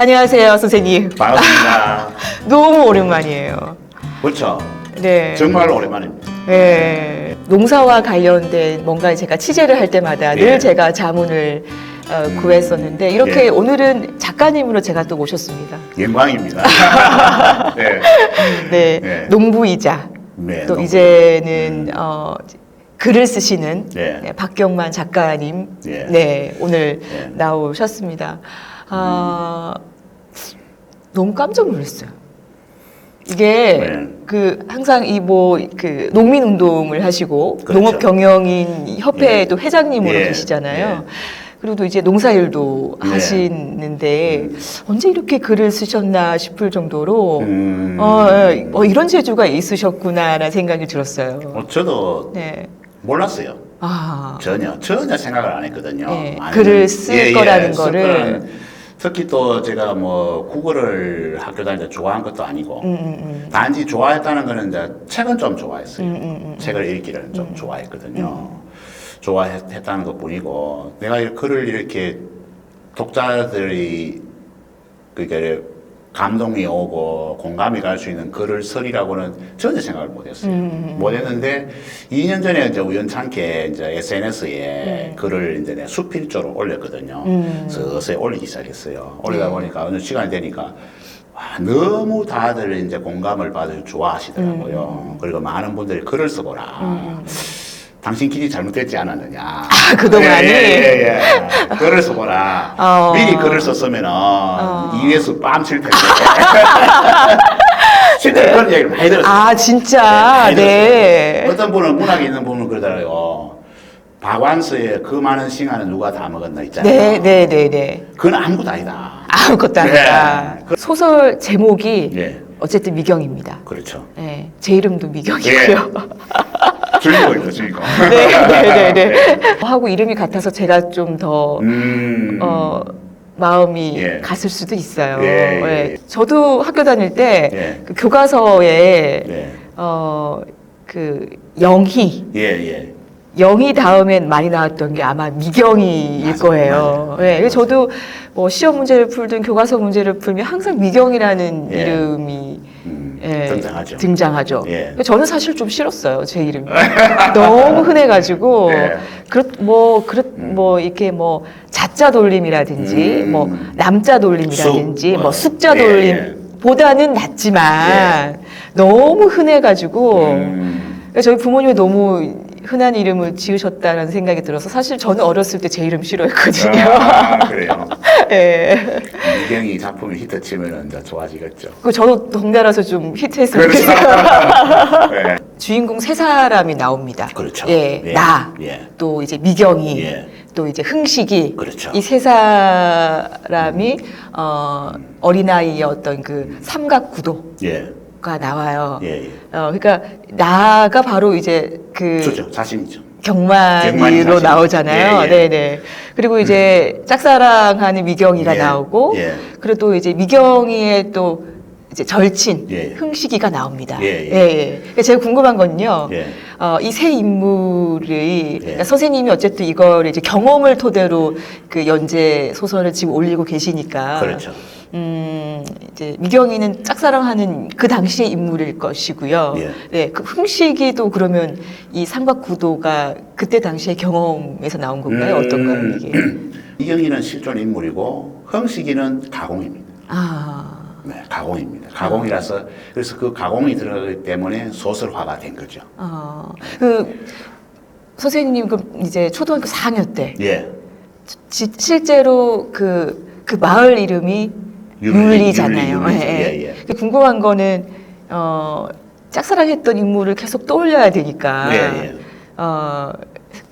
안녕하세요, 선생님. 반갑습니다. 너무 오랜만이에요. 그렇죠. 네. 정말 오랜만입니다. 네. 농사와 관련된 뭔가 제가 취재를 할 때마다 예. 늘 제가 자문을 구했었는데 이렇게 예. 오늘은 작가님으로 제가 또 모셨습니다. 영광입니다. 네. 네. 예. 농부이자 네, 또 농부. 이제는 글을 쓰시는 예. 네, 박경만 작가님 예. 네, 오늘 예. 나오셨습니다. 너무 깜짝 놀랐어요. 이게 네. 그 항상 이 뭐 그 농민 운동을 하시고 그렇죠. 농업 경영인 협회 예. 또 회장님으로 예. 계시잖아요. 예. 그리고 또 이제 농사일도 예. 하시는데 언제 이렇게 글을 쓰셨나 싶을 정도로 음. 이런 재주가 있으셨구나라는 생각이 들었어요. 저도 네. 몰랐어요. 아. 전혀 생각을 안 했거든요. 네, 아니면- 글을 쓸 거라는 쓸 거를. 거라는, 특히 또 제가 뭐 국어를 학교 다닐 때 좋아한 것도 아니고 단지 좋아했다는 거는 이제 책은 좀 좋아했어요. 책을 읽기를 좀 좋아했거든요. 좋아했다는 것 뿐이고 내가 이 글을 이렇게 독자들이 그게 감동이 오고 공감이 갈 수 있는 글을 쓰리라고는 전혀 생각을 못했어요. 못했는데 2년 전에 이제 우연찮게 이제 SNS에 글을 이제 내 수필조로 올렸거든요. 서서히 올리기 시작했어요. 올리다 보니까 어느 시간이 되니까 와, 너무 다들 이제 공감을 받으시고 좋아하시더라고요. 그리고 많은 분들이 글을 써보라. 당신 길이 잘못됐지 않았느냐. 그동안이? 예. 글을 써보라. 미리 글을 썼으면은 이회수 뺨칠 텐데. 실제 그런 얘기를 많이 들었어요. 아, 진짜. 많이 네. 들었어요. 어떤 분은 문학에 있는 분은 그러더라고요. 박완서의 그 많은 싱하는 누가 다 먹었나 있잖아요. 네. 그건 아무것도 아니다. 아무것도 아니다. 네. 소설 제목이 예. 어쨌든 미경입니다. 그렇죠. 네, 제 이름도 미경이고요. 주인공이죠, 주인공. 네. 하고 이름이 같아서 제가 좀 더 마음이 예. 갔을 수도 있어요. 예. 네. 저도 학교 다닐 때 예. 그 교과서에 예. 그 영희 예. 영희 다음엔 많이 나왔던 게 아마 미경이일 맞아요. 거예요. 맞아요. 네, 그래서 저도 뭐 시험 문제를 풀든 교과서 문제를 풀면 항상 미경이라는 예. 이름이 등장하죠. 예. 저는 사실 좀 싫었어요, 제 이름이. 너무 흔해가지고 예. 뭐 이렇게 뭐 자자 돌림이라든지 뭐 남자 돌림이라든지 쑥, 뭐 숙자 예. 돌림보다는 낫지만 너무 흔해가지고 저희 부모님이 너무 흔한 이름을 지으셨다는 생각이 들어서 사실 저는 어렸을 때 제 이름 싫어했거든요. 아, 그래요. 예. 미경이 작품이 히트치면 이제 좋아지겠죠. 그 저도 덩달아서 좀 히트했으면 그렇죠. 좋겠어요. 네. 주인공 세 사람이 나옵니다. 그렇죠. 예, 예. 나, 예. 또 이제 미경이, 예. 또 이제 흥식이, 그렇죠. 이 세 사람이 어린아이의 어떤 그 삼각구도가 예. 나와요. 예. 그러니까 나가 바로 이제 그 주죠. 자신이죠. 경만이로 자신. 나오잖아요. 예. 네네. 그리고 이제 짝사랑하는 미경이가 예. 나오고, 예. 그리고 또 이제 미경이의 또 이제 절친 예. 흥식이가 나옵니다. 예. 그러니까 제가 궁금한 건요. 예. 이 세 인물이 그러니까 선생님이 어쨌든 이걸 이제 경험을 토대로 그 연재 소설을 지금 올리고 계시니까. 그렇죠. 이제 미경이는 짝사랑하는 그 당시의 인물일 것이고요. 예. 네, 그 흥식이도 그러면 이 삼각구도가 그때 당시의 경험에서 나온 건가요? 어떤가요, 이게? 미경이는 실존 인물이고 흥식이는 가공입니다. 아, 네, 가공입니다. 가공이라서 그래서 그 가공이 들어가기 때문에 소설화가 된 거죠. 그 선생님 그 이제 초등학교 4학년 때 예. 실제로 그 마을 이름이 율리잖아요. 율리죠. 예. 궁금한 거는 짝사랑했던 인물을 계속 떠올려야 되니까 예.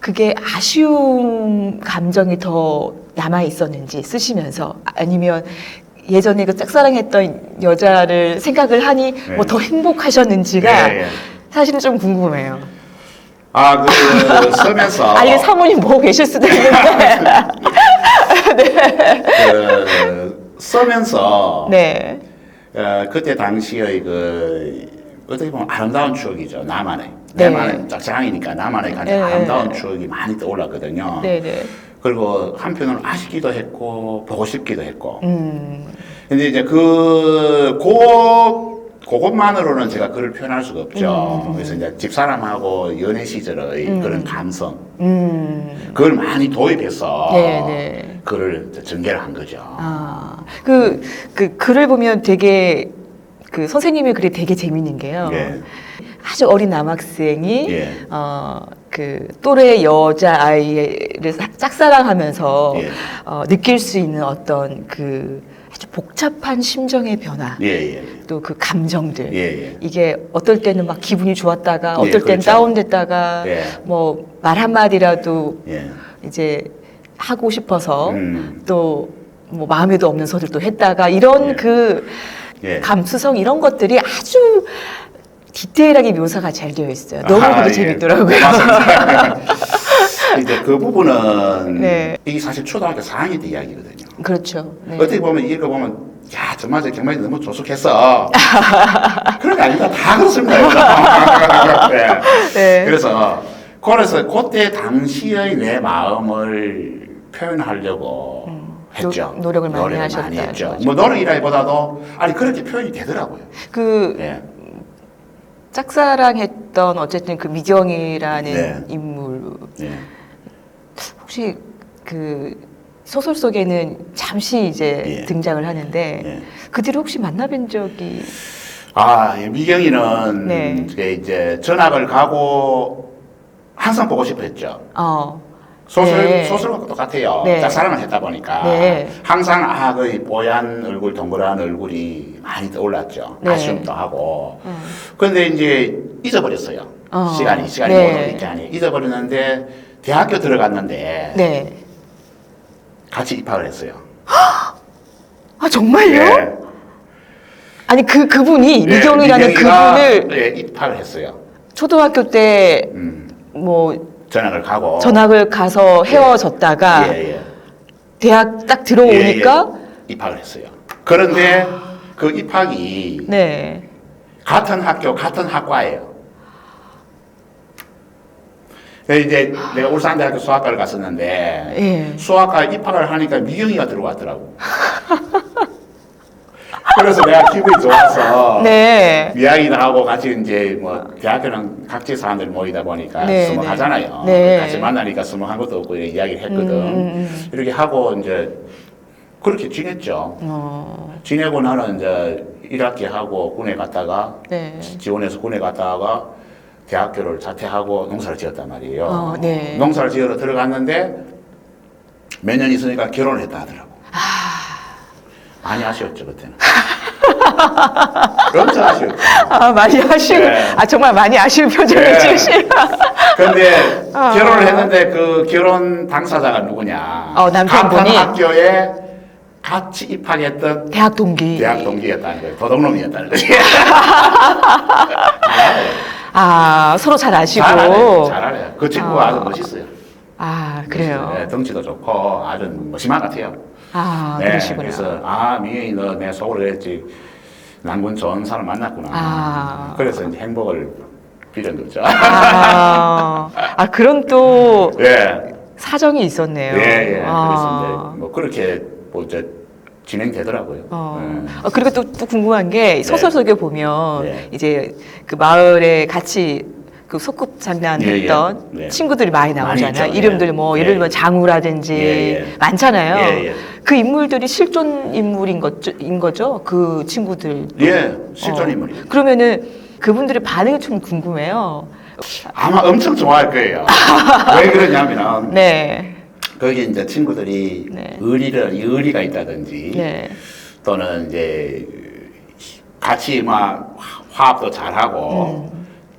그게 아쉬운 감정이 더 남아 있었는지 쓰시면서 아니면 예전에 그 짝사랑했던 여자를 생각을 하니 뭐 더 행복하셨는지가 사실은 좀 궁금해요. 쓰면서 이게 사모님 보고 계실 수도 있는데. 쓰면서 네. 그때 당시의 그 어떻게 보면 아름다운 추억이죠. 나만의 네. 짝사랑이니까 나만의 가장 아름다운 추억이 많이 떠올랐거든요. 네네. 그리고 한편으로는 아쉽기도 했고 보고 싶기도 했고. 근데 이제 그것만으로는 제가 글을 표현할 수가 없죠. 그래서 이제 집사람하고 연애 시절의 그런 감성, 그걸 많이 도입해서 네. 글을 전개를 한 거죠. 아, 그 글을 보면 되게 그 선생님의 글이 되게 재밌는 게요. 예. 아주 어린 남학생이 예. 그 또래 여자 아이를 짝사랑하면서 예. 느낄 수 있는 어떤 그 아주 복잡한 심정의 변화, 예, 예. 또 그 감정들. 예. 이게 어떨 때는 막 기분이 좋았다가 예, 어떨 땐 그렇죠. 다운됐다가 예. 뭐 말 한마디라도 예. 이제 하고 싶어서 음. 또 뭐 마음에도 없는 소리를 또 했다가 이런 예. 그 예. 감수성 이런 것들이 아주 디테일하게 묘사가 잘 되어 있어요. 너무 그게 예. 재밌더라고요. 맞습니다. 이제 그 부분은 네. 이게 사실 초등학교 4학년 때 이야기거든요. 그렇죠. 네. 어떻게 보면 읽어보면 야 정말 경만이 너무 조숙했어. 그런 게 아닙니다. 다 그렇습니다. 네. 네. 그래서 그때 당시의 내 마음을 표현하려고 했죠. 노력을 많이 하셨다. 많이 했죠. 맞아. 뭐 노력이라기보다도 아니 그렇게 표현이 되더라고요. 그 예. 짝사랑했던 어쨌든 그 미경이라는 네. 인물 예. 혹시 그 소설 속에는 잠시 이제 예. 등장을 하는데 예. 그 뒤로 혹시 만나뵌 적이 이 미경이는 네. 이제 전학을 가고 항상 보고 싶어 했죠. 네. 소설과 똑같아요. 네. 짝사랑을 했다 보니까 네. 항상 그 뽀얀 얼굴, 동그란 얼굴이 많이 떠올랐죠. 네. 아쉬움도 하고. 그런데 이제 잊어버렸어요. 시간이 네. 모든 게 아니에요. 잊어버렸는데 대학교 들어갔는데 네. 같이 입학을 했어요. 아 정말요? 예. 아니 그분이 예, 미경이라는 미경이가, 그분을 예, 입학을 했어요. 초등학교 때 뭐 전학을 가고. 전학을 가서 헤어졌다가 예. 대학 딱 들어오니까 예. 입학을 했어요. 그런데 그 입학이 네. 같은 학교, 같은 학과예요. 이제 내가 울산대학교 수학과를 갔었는데 예. 수학과 입학을 하니까 미경이가 들어왔더라고. 그래서 내가 기분이 좋아서 네. 이야기도 하고 같이 이제 뭐 대학교는 각지 사람들 모이다 보니까 네, 수목하잖아요. 네. 같이 만나니까 수목한 것도 없고 이렇게 이야기를 했거든. 이렇게 하고 이제 그렇게 지냈죠. 지내고 나는 이제 1학기 하고 군에 갔다가 네. 지원해서 군에 갔다가 대학교를 자퇴하고 농사를 지었단 말이에요. 네. 농사를 지으러 들어갔는데 몇 년 있으니까 결혼을 했다 하더라고. 많이 아쉬웠죠 그때는. 엄청 아쉬웠죠. 많이 아쉬운 네. 정말 많이 아쉬운 표정을 네. 지으시네요. 근데 결혼을 했는데 그 결혼 당사자가 누구냐? 남편분이? 같은 학교에 같이 입학했던 대학 동기. 대학 동기였다는 거예요. 도둑놈이었다는 거예요. 서로 잘 아시고. 잘 알아요. 그 친구가 아주 멋있어요. 그래요. 네, 덩치도 좋고 아주 멋있만 같아요. 네, 그러시구나. 그래서 미경이 너 내 속으로 그랬지. 난군 좋은 사람 만났구나. 그래서 이제 행복을 빌은 거죠. 그런 또 예. 사정이 있었네요. 예. 그래서 이제 뭐 그렇게 뭐 이제 진행되더라고요. 그리고 또 궁금한 게 소설 속에 보면 네. 이제 그 마을에 같이 그 소꿉장난했던 예. 친구들이 많이 많이 나오잖아요. 있죠. 이름들 뭐 예. 예를 들면 장우라든지 예. 많잖아요. 예. 그 인물들이 실존 인물인 거죠? 그 친구들. 예, 실존 인물이에요. 그러면은 그분들의 반응이 좀 궁금해요. 아마 엄청 좋아할 거예요. 왜 그러냐면 네. 거기 이제 친구들이 네. 의리가 있다든지 네. 또는 이제 같이 막 화합도 잘하고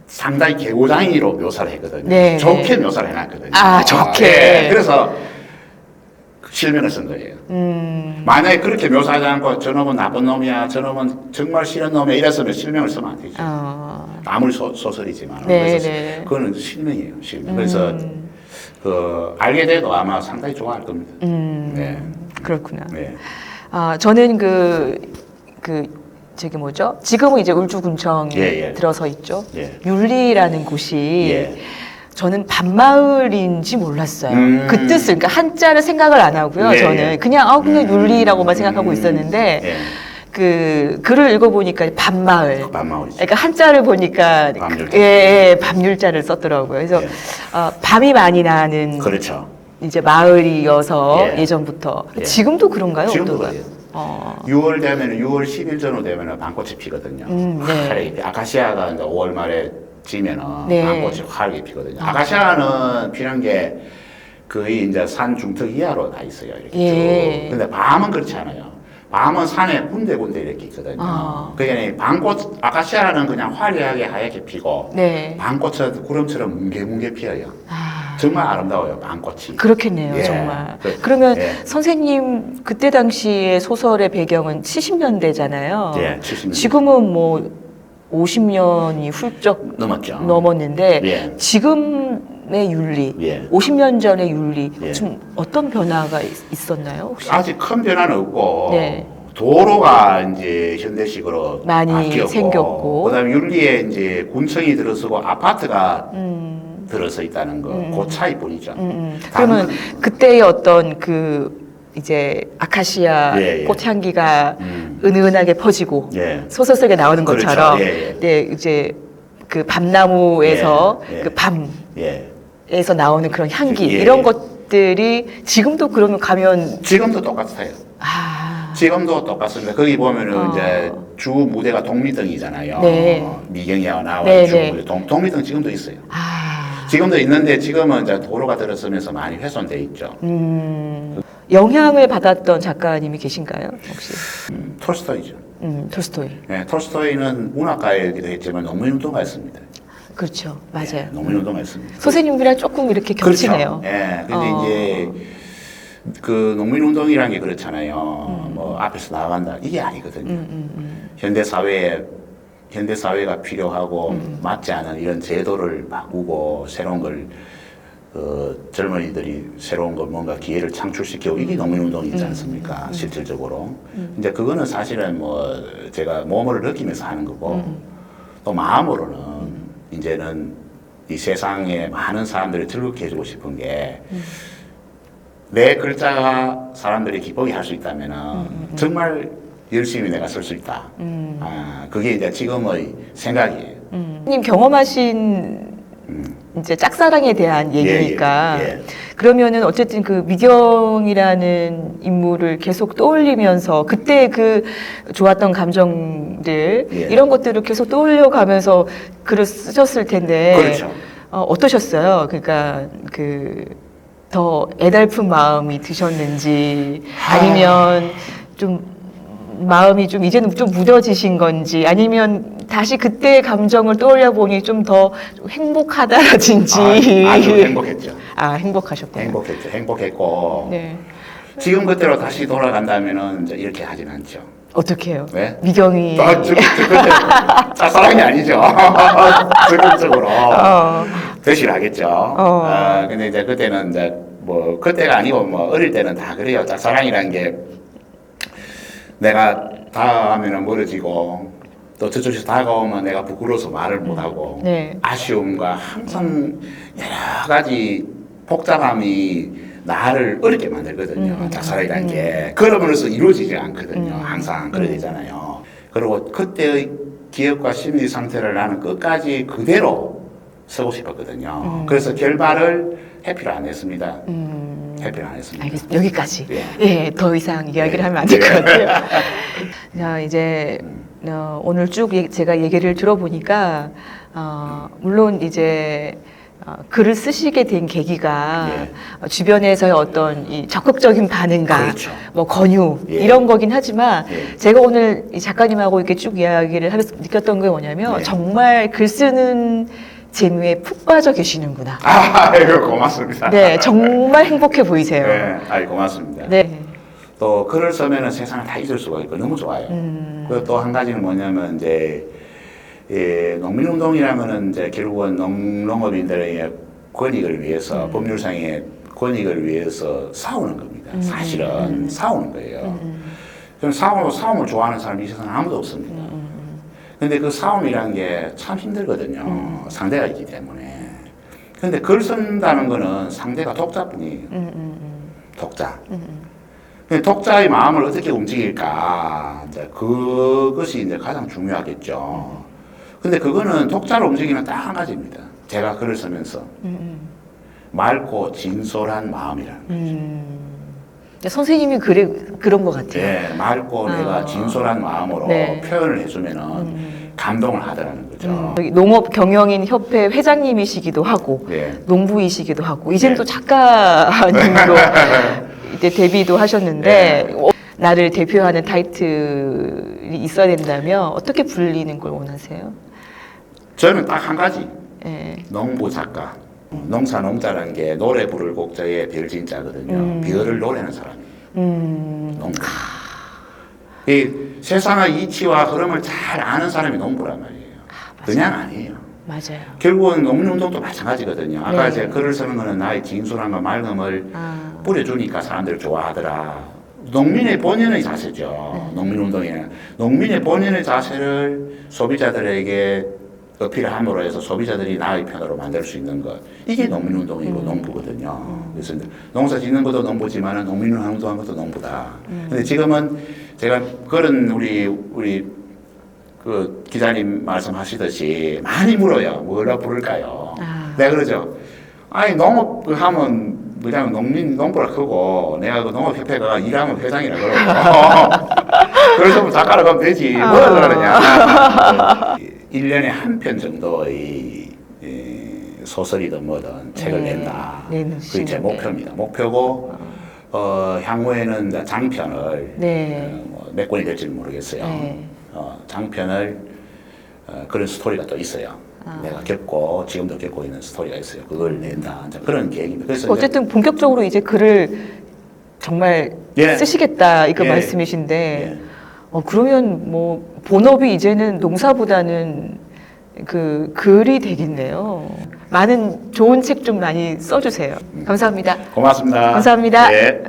상당히 개구장이로 묘사를 했거든요. 네. 좋게 묘사를 해놨거든요. 좋게. 예, 그래서 실명을 쓴 거예요. 만약에 그렇게 묘사하지 않고 저놈은 나쁜 놈이야, 저놈은 정말 싫은 놈이야 이랬으면 실명을 쓰면 안 되죠. 아무리 소설이지만. 네, 그래서 네. 그거는 실명이에요. 실명. 그래서 그 알게 돼도 아마 상당히 좋아할 겁니다. 네. 그렇구나. 네. 저는 저기 뭐죠? 지금은 이제 울주군청에 예. 들어서 있죠. 예. 율리라는 곳이 예. 저는 반마을인지 몰랐어요. 그 뜻을, 그러니까 한자를 생각을 안 하고요. 네, 저는 네. 그냥 그냥 윤리라고만 생각하고 있었는데 예. 그 글을 읽어보니까 반마을. 반마을이죠. 그러니까 한자를 보니까 밤율자. 예, 밤율자를 썼더라고요. 그래서 예. 밤이 많이 나는 그렇죠. 이제 마을이어서 예. 예전부터. 예. 지금도 그런가요? 지금도 어떤가요? 그래요. 6월 되면 6월 10일 전후 되면 밤꽃이 피거든요. 네. 화려하게. 아카시아가 이제 5월 말에 지면은 네. 밤꽃이 화려하게 피거든요. 아카시아는 피는 게 거의 이제 산 중턱 이하로 다 있어요. 이렇게 예. 쭉. 근데 밤은 그렇지 않아요. 밤은 산에 군데군데 이렇게 있거든요. 그러니까 밤꽃 아카시아는 그냥 화려하게 하얗게 피고 네. 밤꽃은 구름처럼 뭉게뭉게 피어요. 아, 정말 아름다워요. 밤꽃이. 그렇겠네요, 예. 정말. 그- 그러면 예. 선생님 그때 당시의 소설의 배경은 70년대잖아요. 예, 70년. 지금은 뭐 50년이 훌쩍 넘었죠. 넘었는데 예. 지금의 윤리, 예. 50년 전의 윤리 예. 좀 어떤 변화가 있었나요, 혹시? 아직 큰 변화는 없고 네. 도로가 이제 현대식으로 많이 바뀌었고, 생겼고. 그다음에 윤리에 이제 군청이 들어서고 아파트가 들어서 있다는 거, 그 차이뿐이죠. 그러면 그때의 어떤 그 이제 아카시아 예, 예. 꽃향기가 은은하게 퍼지고 예. 소설 속에 나오는 그렇죠. 것처럼 예, 예. 네, 이제 그 밤나무에서 예, 예. 그 예. 밤에서 나오는 그런 향기 예, 이런 예. 것들이 지금도 그러면 가면 지금도 똑같아요. 지금도 똑같습니다. 거기 보면은 이제 주 무대가 독립등이잖아요. 네. 미경이와 나와 네, 주 네. 무대 독립등 지금도 있어요. 아, 지금도 있는데 지금은 이제 도로가 들어서면서 많이 훼손돼 있죠. 영향을 받았던 작가님이 계신가요, 혹시? 톨스토이죠. 톨스토이. 네, 톨스토이는 문학가이기도 했지만 논문운동가였습니다. 그렇죠, 맞아요. 네, 논문운동가였습니다. 선생님이랑 조금 이렇게 겹치네요. 그렇죠. 예. 근데 이제 그 농민운동이라는 게 그렇잖아요. 뭐 앞에서 나간다 이게 아니거든요. 현대 사회가 필요하고 맞지 않은 이런 제도를 바꾸고 새로운 걸 젊은이들이 새로운 걸 뭔가 기회를 창출시키고 이게 농민운동이지 않습니까? 실질적으로. 이제 그거는 사실은 뭐 제가 몸으로 느끼면서 하는 거고 또 마음으로는 이제는 이 세상에 많은 사람들을 즐겁게 해주고 싶은 게 내 글자가 사람들이 기쁘게 할 수 있다면 정말 열심히 내가 쓸 수 있다. 그게 이제 지금의 생각이에요. 선생님 경험하신 이제 짝사랑에 대한 얘기니까 예. 그러면은 어쨌든 그 미경이라는 인물을 계속 떠올리면서 그때 그 좋았던 감정들 예. 이런 것들을 계속 떠올려가면서 글을 쓰셨을 텐데 그렇죠. 어떠셨어요? 그러니까 그 더 애달픈 마음이 드셨는지 아니면 좀 마음이 좀 이제는 좀 무뎌지신 건지 아니면 다시 그때의 감정을 떠올려 보니 좀 더 행복하다라든지 아주 행복했죠. 행복하셨구나. 행복했죠. 행복했고 네. 지금 그때로 다시 돌아간다면은 이제 이렇게 하진 않죠. 어떻게 해요? 왜? 미경이 그때 짝사랑이 아니죠. 적극적으로 대실하겠죠. 근데 이제 그때는 이제 뭐 그때가 아니고 뭐 어릴 때는 다 그래요. 짝사랑이라는 게 내가 다가가면은 멀어지고 또 저쪽에서 다가오면 내가 부끄러워서 말을 못하고 네. 아쉬움과 항상 여러 가지 복잡함이 나를 어렵게 만들거든요. 짝사랑이라는 게 그러면서 이루어지지 않거든요. 항상 그래야 되잖아요. 그리고 그때의 기억과 심리 상태를 나는 끝까지 그대로 쓰고 싶었거든요. 그래서 결말을 해피를 안 했습니다. 해피를 안 했습니다. 알겠습니다. 여기까지. 예. 예, 더 이상 이야기를 예. 하면 안 될 것 같아요. 자, 이제 오늘 쭉 제가 얘기를 들어보니까 물론 이제 글을 쓰시게 된 계기가 주변에서의 어떤 이 적극적인 반응과 그렇죠. 뭐 권유 예. 이런 거긴 하지만 예. 제가 오늘 이 작가님하고 이렇게 쭉 이야기를 하면서 느꼈던 게 뭐냐면 예. 정말 글 쓰는 재미에 푹 빠져 계시는구나. 아이고 고맙습니다. 네, 정말 행복해 보이세요. 네, 아이 고맙습니다. 네. 또 글을 쓰면은 세상을 다 잊을 수가 있고 너무 좋아요. 그리고 또 한 가지는 뭐냐면 이제 농민운동이라면은 이제 결국은 농업인들의 권익을 위해서 법률상의 권익을 위해서 싸우는 겁니다. 사실은 싸우는 거예요. 그럼 싸움을 좋아하는 사람이 이 세상에 아무도 없습니다. 근데 그 싸움이라는 게 참 힘들거든요. 상대가 있기 때문에. 근데 글 쓴다는 거는 상대가 독자뿐이에요. 독자. 근데 독자의 마음을 어떻게 움직일까? 이제 그것이 이제 가장 중요하겠죠. 근데 그거는 독자를 움직이는 딱 한 가지입니다. 제가 글을 쓰면서 맑고 진솔한 마음이라는 선생님이 그런 것 같아요. 네, 맑고 내가 진솔한 마음으로 네. 표현을 해주면은 감동을 하더라는 거죠. 여기 농업 경영인 협회 회장님이시기도 하고 네. 농부이시기도 하고 이제는 네. 또 작가님으로 이제 데뷔도 하셨는데 네. 나를 대표하는 타이틀이 있어야 된다면 어떻게 불리는 걸 원하세요? 저는 딱 한 가지. 예. 농부 작가. 농사 농자라는 게 노래 부를 곡자의 별진자거든요. 비어를 노래하는 사람이에요. 농부. 이 세상의 이치와 흐름을 잘 아는 사람이 농부란 말이에요. 그냥 아니에요. 맞아요. 결국은 농민운동도 마찬가지거든요. 아까 네. 제가 글을 쓰는 거는 나의 진솔함과 맑음을 뿌려주니까 사람들 좋아하더라. 농민의 본연의 자세죠. 농민운동에는. 농민의 본연의 자세를 소비자들에게 어필을 함으로 해서 소비자들이 나의 편으로 만들 수 있는 것. 이게 농민운동이고 농부거든요. 그래서 농사 짓는 것도 농부지만 농민운동하는 것도 농부다. 근데 지금은 제가 그런 우리 그 기자님 말씀하시듯이 많이 물어요. 뭐라 부를까요? 내가 그러죠. 아니 농업 하면 뭐냐면 농부라 크고 내가 그 농업협회가 일하면 회장이라 그러고 그래서 뭐 작가라 가면 되지. 뭐라 그러냐. 1년에 한 편 정도의 소설이든 뭐든 책을 낸다. 그게 제 목표입니다. 목표고 향후에는 이제 장편을 몇 권이 될지는 모르겠어요. 장편을 그런 스토리가 또 있어요. 내가 지금도 겪고 있는 스토리가 있어요. 그걸 낸다. 이제 그런 계획입니다. 그래서 어쨌든 본격적으로 이제 글을 정말 쓰시겠다 이거 말씀이신데 그러면 뭐 본업이 이제는 농사보다는 그 글이 되겠네요. 많은 좋은 책 좀 많이 써주세요. 감사합니다. 고맙습니다. 감사합니다. 네.